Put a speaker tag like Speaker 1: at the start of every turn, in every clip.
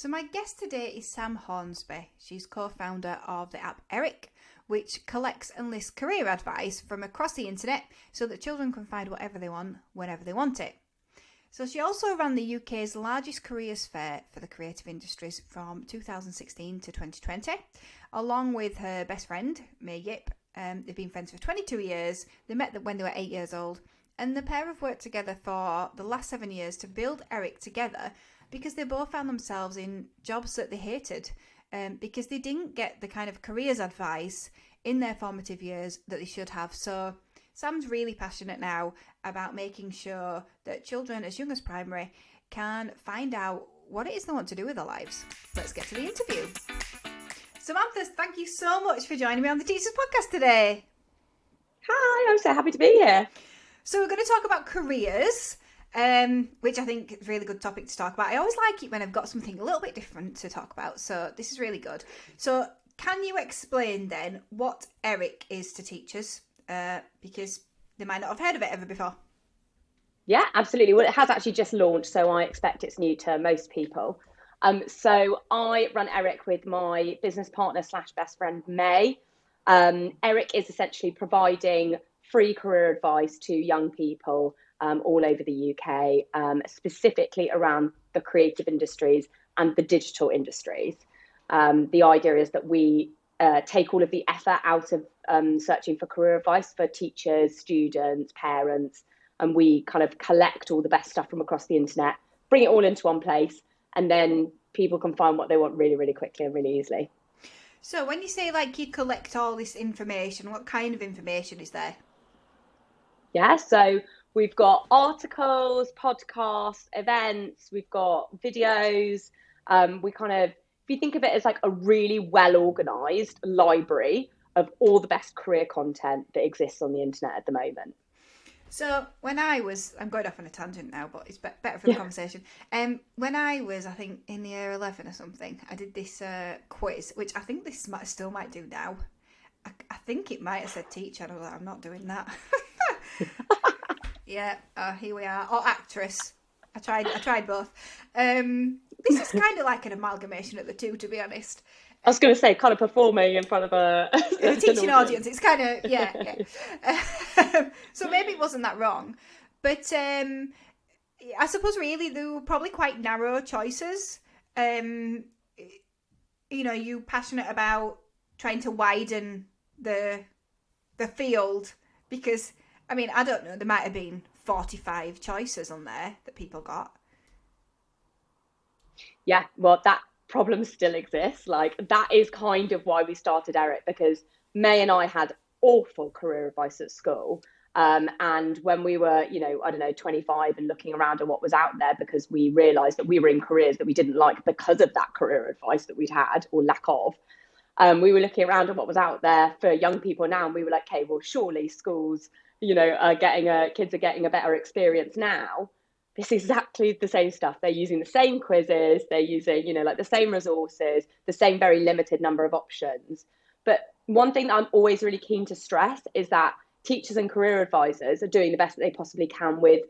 Speaker 1: So my guest today is Sam Hornsby. She's co-founder of the app Eric, which collects and lists career advice from across the internet so that children can find whatever they want, whenever they want it. So she also ran the UK's largest careers fair for the creative industries from 2016 to 2020, along with her best friend, May Yip. They've been friends for 22 years. They met when they were 8 years old, and the pair have worked together for the last 7 years to build Eric together because they both found themselves in jobs that they hated, because they didn't get the kind of careers advice in their formative years that they should have. So Sam's really passionate now about making sure that children as young as primary can find out what it is they want to do with their lives. Let's get to the interview. Samantha, thank you so much for joining me on the Teachers Podcast today.
Speaker 2: Hi, I'm so happy to be here.
Speaker 1: So we're going to talk about careers, which I think is a really good topic to talk about. I always like it when I've got something a little bit different to talk about, so this is really good. So can you explain then what Eric is to teachers? Because they might not have heard of it ever before.
Speaker 2: Yeah, absolutely. Well, it has actually just launched, so I expect it's new to most people. So I run Eric with my business partner / best friend, May. Eric is essentially providing free career advice to young people all over the UK, specifically around the creative industries and the digital industries. The idea is that we take all of the effort out of searching for career advice for teachers, students, parents, and we kind of collect all the best stuff from across the internet, bring it all into one place, and then people can find what they want really, really quickly and really easily.
Speaker 1: So when you say like you collect all this information, what kind of information is there?
Speaker 2: Yeah, so we've got articles, podcasts, events, we've got videos. We kind of, if you think of it as like a really well organized library of all the best career content that exists on the internet at the moment.
Speaker 1: So when I'm going off on a tangent now, but it's better for the conversation. When I was, I think, in the year 11 or something, I did this quiz, which I think this still might do now. I think it might have said teacher. I was like, I'm not doing that. Yeah, here we are. Or actress. I tried both. This is kind of like an amalgamation of the two, to be honest.
Speaker 2: I was going to say, kind of performing in front of a
Speaker 1: teaching audience. It's kind of, yeah. So maybe it wasn't that wrong. But I suppose really they were probably quite narrow choices. You know, you passionate about trying to widen the field because, I mean, I don't know, there might have been 45 choices on there that people got.
Speaker 2: Yeah, well, that problem still exists. Like, that is kind of why we started Eric, because May and I had awful career advice at school. And when we were, 25 and looking around at what was out there, because we realized that we were in careers that we didn't like because of that career advice that we'd had or lack of, we were looking around at what was out there for young people now. And we were like, okay, well, surely schools, kids are getting a better experience now. It's exactly the same stuff. They're using the same quizzes, they're using, the same resources, the same very limited number of options. But one thing that I'm always really keen to stress is that teachers and career advisors are doing the best that they possibly can with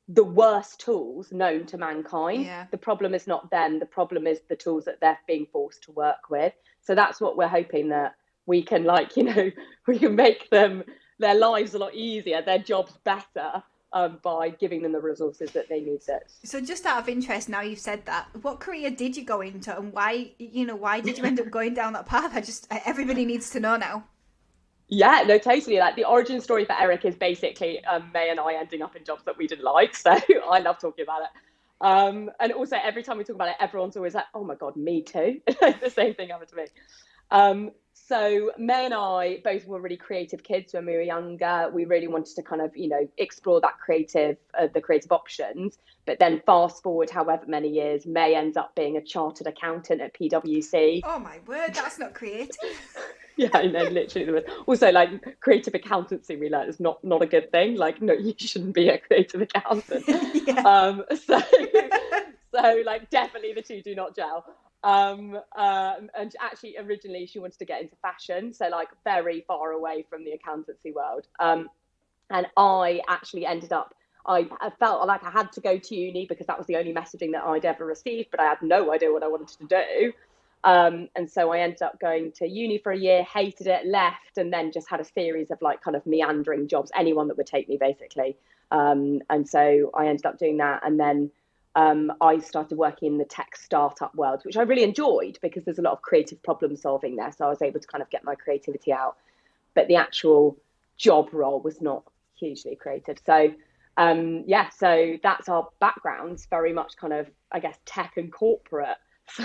Speaker 2: the worst tools known to mankind.
Speaker 1: Yeah.
Speaker 2: The problem is not them. The problem is the tools that they're being forced to work with. So that's what we're hoping, that we can we can make their lives a lot easier, their jobs better, by giving them the resources that they need.
Speaker 1: So just out of interest, now you've said that, what career did you go into and why did you end up going down that path? Everybody needs to know now.
Speaker 2: Yeah, no, totally. Like, the origin story for Eric is basically May and I ending up in jobs that we didn't like. So I love talking about it. And also every time we talk about it, everyone's always like, oh my God, me too. The same thing happened to me. So May and I both were really creative kids when we were younger. We really wanted to kind of, explore that the creative options. But then fast forward however many years, May ends up being a chartered accountant at PwC.
Speaker 1: Oh my word, that's not creative.
Speaker 2: Yeah, I know, literally. Also, like, creative accountancy, we learned is not a good thing. Like, no, you shouldn't be a creative accountant.
Speaker 1: Yeah.
Speaker 2: So like, definitely the two do not gel. And actually, originally she wanted to get into fashion, so like very far away from the accountancy world. And I actually ended up, I felt like I had to go to uni because that was the only messaging that I'd ever received, but I had no idea what I wanted to do. And so I ended up going to uni for a year, hated it, left, and then just had a series of like kind of meandering jobs, anyone that would take me basically. And so I ended up doing that. And then I started working in the tech startup world, which I really enjoyed because there's a lot of creative problem solving there. So I was able to kind of get my creativity out. But the actual job role was not hugely creative. So so that's our backgrounds, very much kind of, I guess, tech and corporate. So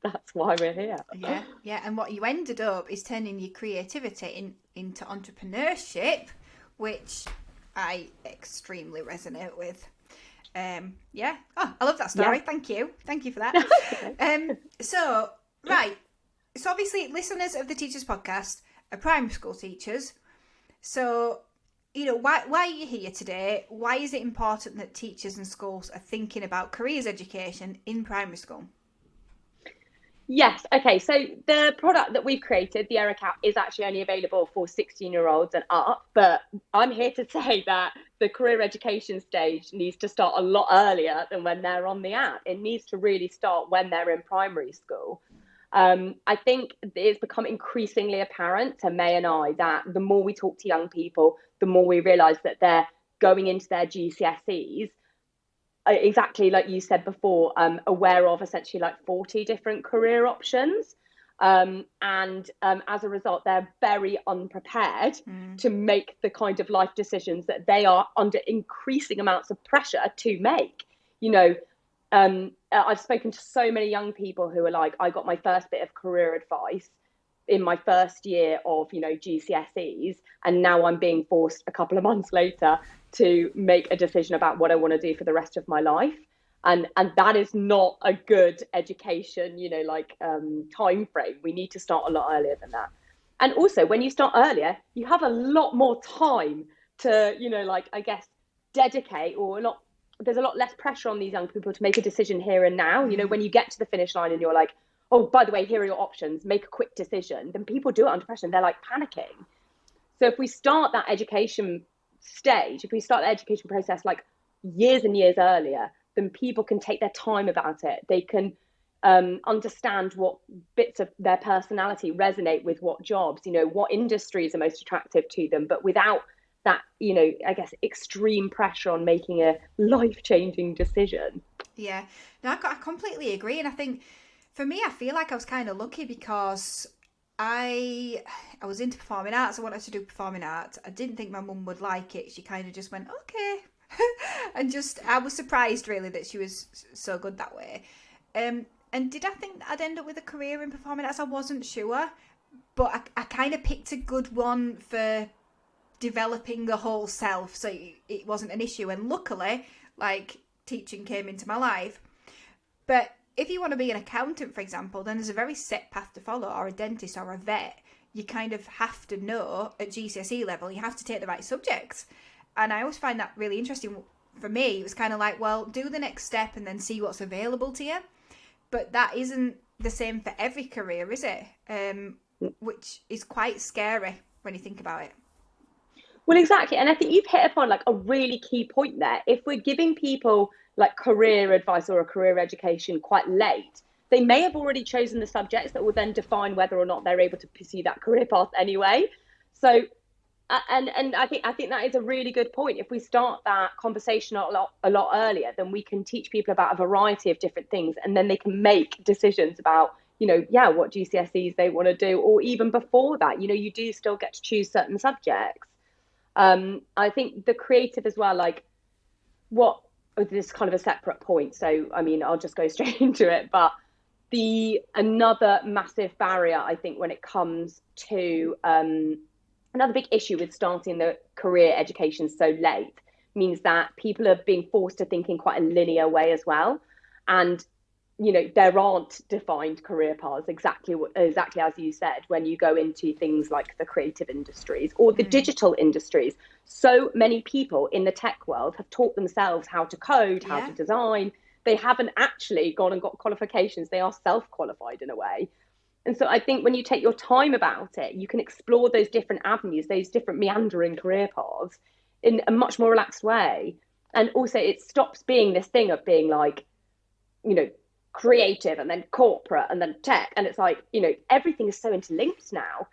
Speaker 2: that's why we're here.
Speaker 1: Yeah. And what you ended up is turning your creativity into entrepreneurship, which I extremely resonate with. Oh, I love that story.
Speaker 2: Yeah.
Speaker 1: Thank you for that. So obviously listeners of the Teachers Podcast are primary school teachers. So, you know, why are you here today? Why is it important that teachers and schools are thinking about careers education in primary school?
Speaker 2: Yes. Okay. So the product that we've created, the Eric app, is actually only available for 16-year-olds and up. But I'm here to say that the career education stage needs to start a lot earlier than when they're on the app. It needs to really start when they're in primary school. I think it's become increasingly apparent to May and I that the more we talk to young people, the more we realise that they're going into their GCSEs, exactly like you said before, aware of essentially like 40 different career options. And as a result, they're very unprepared to make the kind of life decisions that they are under increasing amounts of pressure to make. You know, I've spoken to so many young people who are like, I got my first bit of career advice in my first year of, you know, GCSEs, and now I'm being forced a couple of months later to make a decision about what I want to do for the rest of my life. And that is not a good education, you know, like time frame. We need to start a lot earlier than that. And also, when you start earlier, you have a lot more time to, you know, like, I guess, dedicate, or not. There's a lot less pressure on these young people to make a decision here and now. You know, when you get to the finish line and you're like, oh, by the way, here are your options, make a quick decision, then people do it under pressure and they're like panicking. So if we start that education stage, if we start the education process like years and years earlier, then people can take their time about it. They can understand what bits of their personality resonate with what jobs, you know, what industries are most attractive to them, but without that, you know, I guess, extreme pressure on making a life-changing decision.
Speaker 1: Yeah, no, I completely agree. And I think for me, I feel like I was kind of lucky because I was into performing arts. I wanted to do performing arts. I didn't think my mum would like it. She kind of just went, okay. And just, I was surprised really that she was so good that way. And did I think that I'd end up with a career in performing arts? I wasn't sure. But I kind of picked a good one for developing the whole self. So it wasn't an issue. And luckily, like, teaching came into my life. But if you want to be an accountant, for example, then there's a very set path to follow, or a dentist or a vet. You kind of have to know at GCSE level, you have to take the right subjects. And I always find that really interesting. For me, it was kind of like, well, do the next step and then see what's available to you. But that isn't the same for every career, is it? Which is quite scary when you think about it.
Speaker 2: Well, exactly. And I think you've hit upon like a really key point there. If we're giving people like career advice or a career education quite late, they may have already chosen the subjects that will then define whether or not they're able to pursue that career path anyway. So, and I think that is a really good point. If we start that conversation a lot earlier, then we can teach people about a variety of different things, and then they can make decisions about, you know, what GCSEs they want to do, or even before that, you know, you do still get to choose certain subjects. I think the creative as well, like this is kind of a separate point. So, I mean, I'll just go straight into it. But another massive barrier, I think, when it comes to another big issue with starting the career education so late means that people are being forced to think in quite a linear way as well. And you know, there aren't defined career paths exactly as you said, when you go into things like the creative industries or the digital industries. So many people in the tech world have taught themselves how to code, how to design. They haven't actually gone and got qualifications. They are self-qualified in a way. And so I think when you take your time about it, you can explore those different avenues, those different meandering career paths in a much more relaxed way. And also it stops being this thing of being like, you know, creative and then corporate and then tech. And it's like, you know, everything is so interlinked now.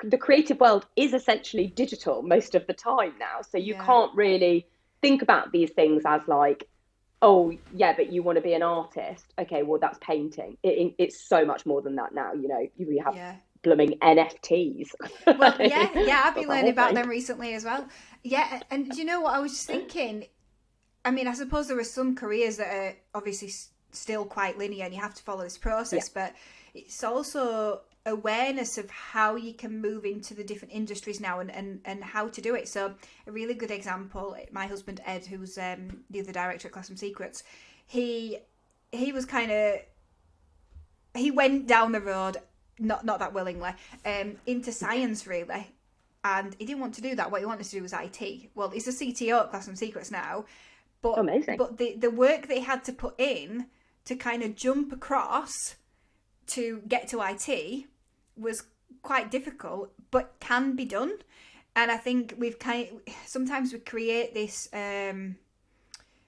Speaker 2: The creative world is essentially digital most of the time now. So you
Speaker 1: Yeah.
Speaker 2: can't really think about these things as like, oh, yeah, but you want to be an artist. Okay, well, that's painting. It's so much more than that now. You know, you have
Speaker 1: Yeah.
Speaker 2: blooming NFTs.
Speaker 1: Well, yeah, I've been
Speaker 2: That's the
Speaker 1: learning
Speaker 2: whole
Speaker 1: about
Speaker 2: thing.
Speaker 1: them recently as well. Yeah, and do you know what I was just thinking? I mean, I suppose there are some careers that are obviously still quite linear and you have to follow this
Speaker 2: Yeah.
Speaker 1: process, but it's also awareness of how you can move into the different industries now and how to do it. So a really good example, my husband Ed, who's the other director at Classroom Secrets, he was kind of, he went down the road, not that willingly, into science really. And he didn't want to do that. What he wanted to do was IT. Well, he's a CTO at Classroom Secrets now, but
Speaker 2: Amazing.
Speaker 1: the work that he had to put in to kind of jump across to get to IT was quite difficult, but can be done. And I think sometimes we create this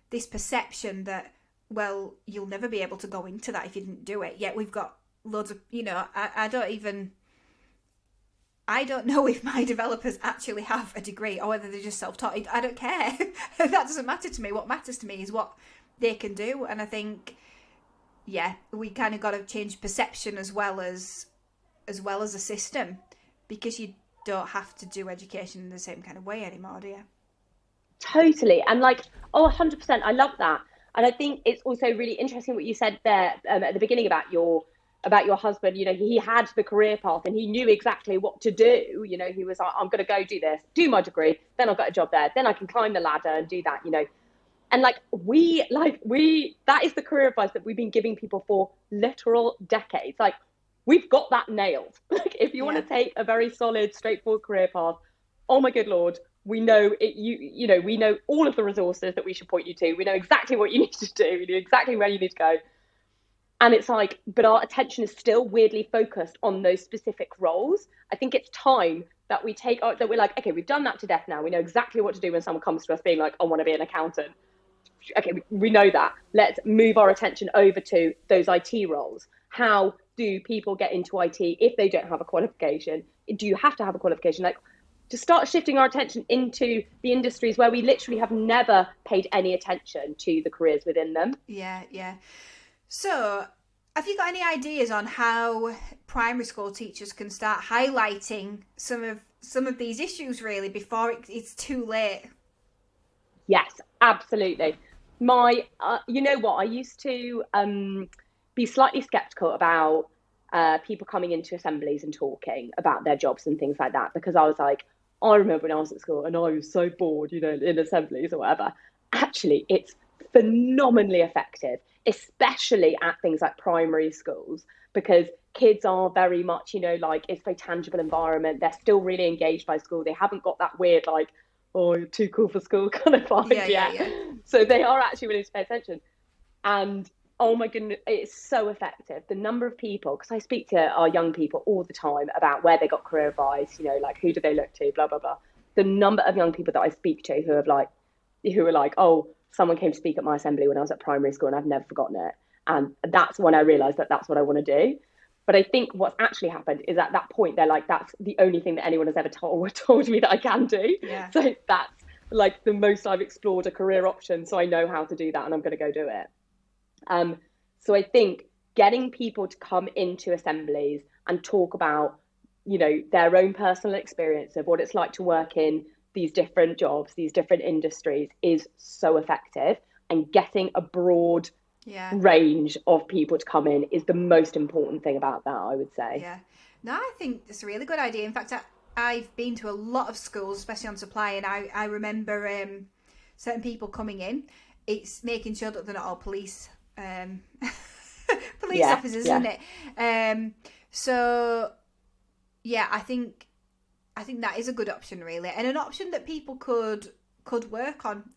Speaker 1: this perception that, well, you'll never be able to go into that if you didn't do it. Yet we've got loads of, you know, I don't know if my developers actually have a degree or whether they're just self-taught. I don't care. That doesn't matter to me. What matters to me is what they can do. And I think, yeah, we kind of got to change perception as well as a system, because you don't have to do education in the same kind of way anymore, do you?
Speaker 2: Totally. And like, oh, 100%. I love that. And I think it's also really interesting what you said there at the beginning about your husband. You know, he had the career path and he knew exactly what to do. You know, he was like, I'm going to go do this, do my degree, then I'll get a job there, then I can climb the ladder and do that, you know. And that is the career advice that we've been giving people for literal decades. Like, we've got that nailed. Like, if you want
Speaker 1: Yeah.
Speaker 2: to take a very solid, straightforward career path, oh my good Lord, we know it. You know, we know all of the resources that we should point you to. We know exactly what you need to do. We know exactly where you need to go. And it's like, but our attention is still weirdly focused on those specific roles. I think it's time that that we're like, okay, we've done that to death now. We know exactly what to do when someone comes to us being like, I want to be an accountant. Okay, we know that. Let's move our attention over to those IT roles. How do people get into IT if they don't have a qualification? Do you have to have a qualification? Like, to start shifting our attention into the industries where we literally have never paid any attention to the careers within them.
Speaker 1: Yeah, yeah. So, have you got any ideas on how primary school teachers can start highlighting some of these issues really before it's too late?
Speaker 2: Yes, absolutely. You know what? I used to be slightly skeptical about people coming into assemblies and talking about their jobs and things like that, because I was like, I remember when I was at school and I was so bored, you know, in assemblies or whatever. Actually, it's phenomenally effective, especially at things like primary schools, because kids are very much, you know, like, it's a very tangible environment. They're still really engaged by school. They haven't got that weird, like, oh, you're too cool for school kind of vibe
Speaker 1: Yeah,
Speaker 2: yet.
Speaker 1: yeah.
Speaker 2: So they are actually willing to pay attention. And oh my goodness, it's so effective. The number of people, because I speak to our young people all the time about where they got career advice, you know, like, who do they look to, blah, blah, blah. The number of young people that I speak to who are like, oh, someone came to speak at my assembly when I was at primary school and I've never forgotten it. And that's when I realized that that's what I want to do. But I think what's actually happened is at that point, they're like, that's the only thing that anyone has ever told me that I can do.
Speaker 1: Yeah.
Speaker 2: So that's like the most I've explored a career option. So I know how to do that and I'm going to go do it. So I think getting people to come into assemblies and talk about, you know, their own personal experience of what it's like to work in these different jobs, these different industries, is so effective. And getting a broad range of people to come in is the most important thing about that, I would say.
Speaker 1: Yeah. No, I think it's a really good idea. In fact, I've been to a lot of schools, especially on supply, and I remember certain people coming in. It's making sure that they're not all police officers, isn't it? So yeah, I think that is a good option, really, and an option that people could work on.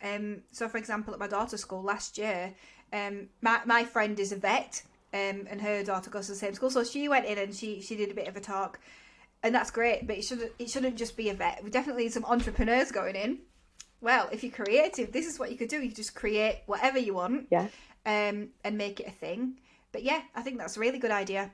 Speaker 1: So for example, at my daughter's school last year, my friend is a vet, and her daughter goes to the same school, so she went in and she did a bit of a talk, and that's great. But it shouldn't just be a vet. We definitely need some entrepreneurs going in. well, if you're creative, this is what you could do. You just create whatever you want,
Speaker 2: Yeah.
Speaker 1: and make it a thing. But yeah, I think that's a really good idea.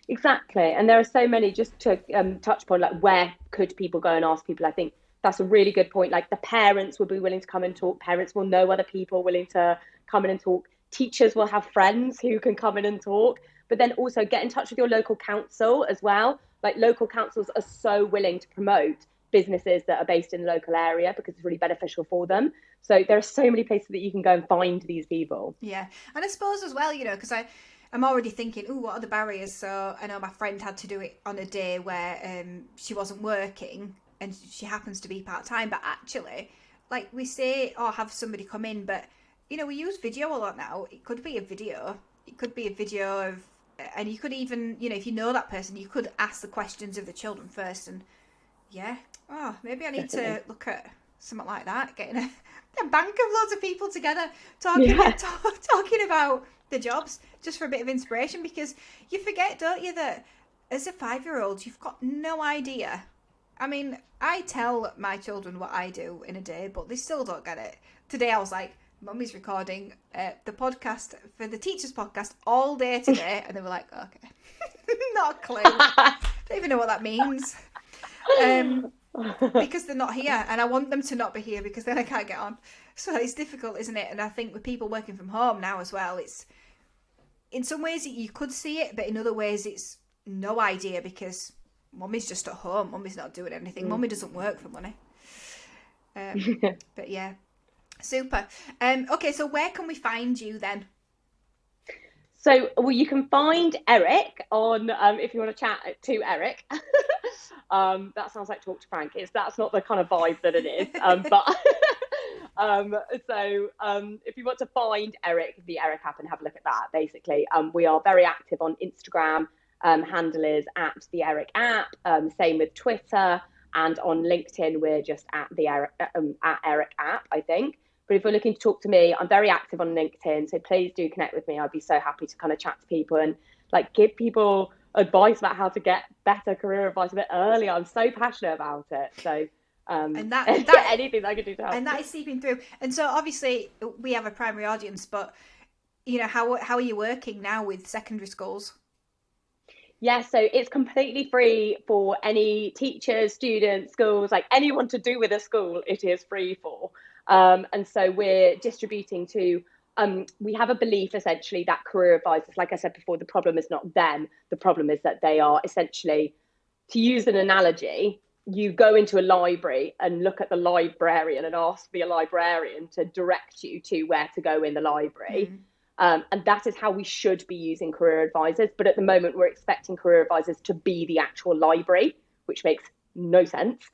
Speaker 2: Exactly. And there are so many, just to touch upon, like, where could people go and ask people? I think that's a really good point. Like, the parents will be willing to come and talk. Parents will know other people willing to come in and talk. Teachers will have friends who can come in and talk. But then also get in touch with your local council as well. Like, local councils are so willing to promote businesses that are based in the local area because it's really beneficial for them. So there are so many places that you can go and find these people.
Speaker 1: Yeah, and I suppose as well, because I'm already thinking, oh, what are the barriers? So I know my friend had to do it on a day where she wasn't working and she happens to be part-time, but actually, like we say, oh, have somebody come in, but we use video a lot now. It could be a video. It could be a video of, and you could even, if you know that person, you could ask the questions of the children first. And yeah, oh, maybe I need to look at something like that, getting a bank of loads of people together talking about the jobs, just for a bit of inspiration, because you forget, don't you, that as a 5-year-old, you've got no idea. I mean, I tell my children what I do in a day, but they still don't get it. Today I was like, Mummy's recording the podcast for the teachers podcast all day today, and they were like, okay. Not a clue. Don't even know what that means. Because they're not here, and I want them to not be here, because then I can't get on. So it's difficult, isn't it? And I think with people working from home now as well, it's in some ways you could see it, but in other ways it's no idea, because Mummy's just at home. Mummy's not doing anything. Mummy doesn't work for money. But yeah, super. Okay, so where can we find you then?
Speaker 2: So, well, you can find Eric on, if you want to chat to Eric. That sounds like talk to Frank. That's not the kind of vibe that it is. But if you want to find Eric, the Eric app, and have a look at that, basically, we are very active on Instagram. Handle is at the Eric app. Same with Twitter, and on LinkedIn, we're just at the Eric app, I think. But if you're looking to talk to me, I'm very active on LinkedIn, so please do connect with me. I'd be so happy to kind of chat to people and like give people advice about how to get better career advice a bit earlier. I'm so passionate about it. So
Speaker 1: and that
Speaker 2: anything I can do to help.
Speaker 1: And that is seeping through. And so obviously we have a primary audience, but how are you working now with secondary schools?
Speaker 2: Yeah, so it's completely free for any teachers, students, schools, like anyone to do with a school, it is free for. And so we're distributing to, we have a belief essentially that career advisors, like I said before, the problem is not them. The problem is that they are essentially, to use an analogy, you go into a library and look at the librarian and ask the librarian to direct you to where to go in the library. And that is how we should be using career advisors. But at the moment, we're expecting career advisors to be the actual library, which makes no sense,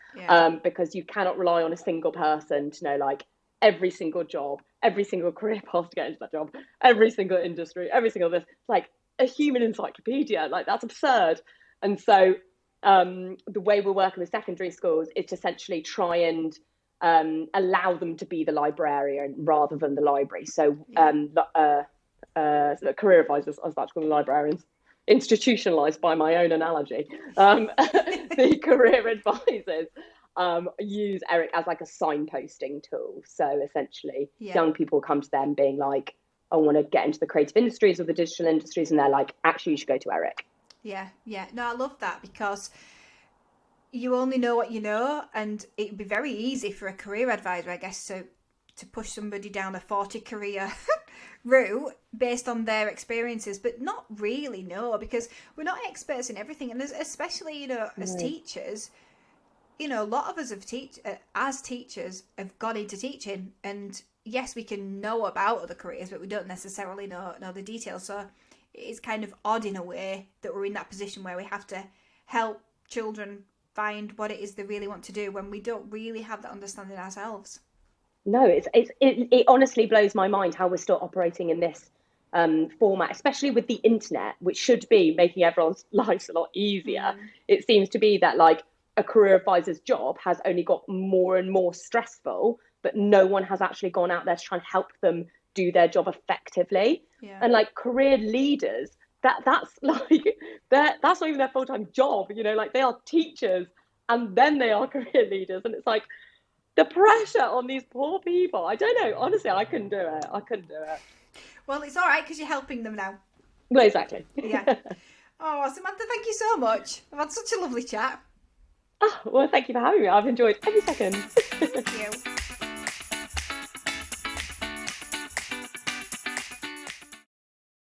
Speaker 2: because you cannot rely on a single person to know like every single job, every single career path to get into that job, every single industry, every single this. It's like a human encyclopedia. Like, that's absurd. And so the way we're working with secondary schools is to essentially try and allow them to be the librarian rather than the library. So career advisors, I was about to call them librarians, institutionalized by my own analogy. The career advisors use Eric as like a signposting tool. So essentially young people come to them being like, I want to get into the creative industries or the digital industries, and they're like, actually you should go to Eric. No,
Speaker 1: I love that, because you only know what you know, and it'd be very easy for a career advisor, I guess, to push somebody down a 40 career route based on their experiences, but not really, no, because we're not experts in everything. And especially, as teachers, a lot of us as teachers have gone into teaching, and yes, we can know about other careers, but we don't necessarily know the details. So it's kind of odd in a way that we're in that position where we have to help children find what it is they really want to do when we don't really have that understanding ourselves.
Speaker 2: No, it honestly blows my mind how we're still operating in this format, especially with the internet, which should be making everyone's lives a lot easier. It seems to be that like a career advisor's job has only got more and more stressful, but no one has actually gone out there to try and help them do their job effectively. And like career leaders, that's like that's not even their full-time job, like they are teachers and then they are career leaders, and it's like the pressure on these poor people. I don't know. Honestly, I couldn't do it.
Speaker 1: Well, it's all right because you're helping them now.
Speaker 2: Well, exactly.
Speaker 1: Yeah. Oh, Samantha, thank you so much. I've had such a lovely chat.
Speaker 2: Oh, well, thank you for having me. I've enjoyed every second.
Speaker 1: Thank you.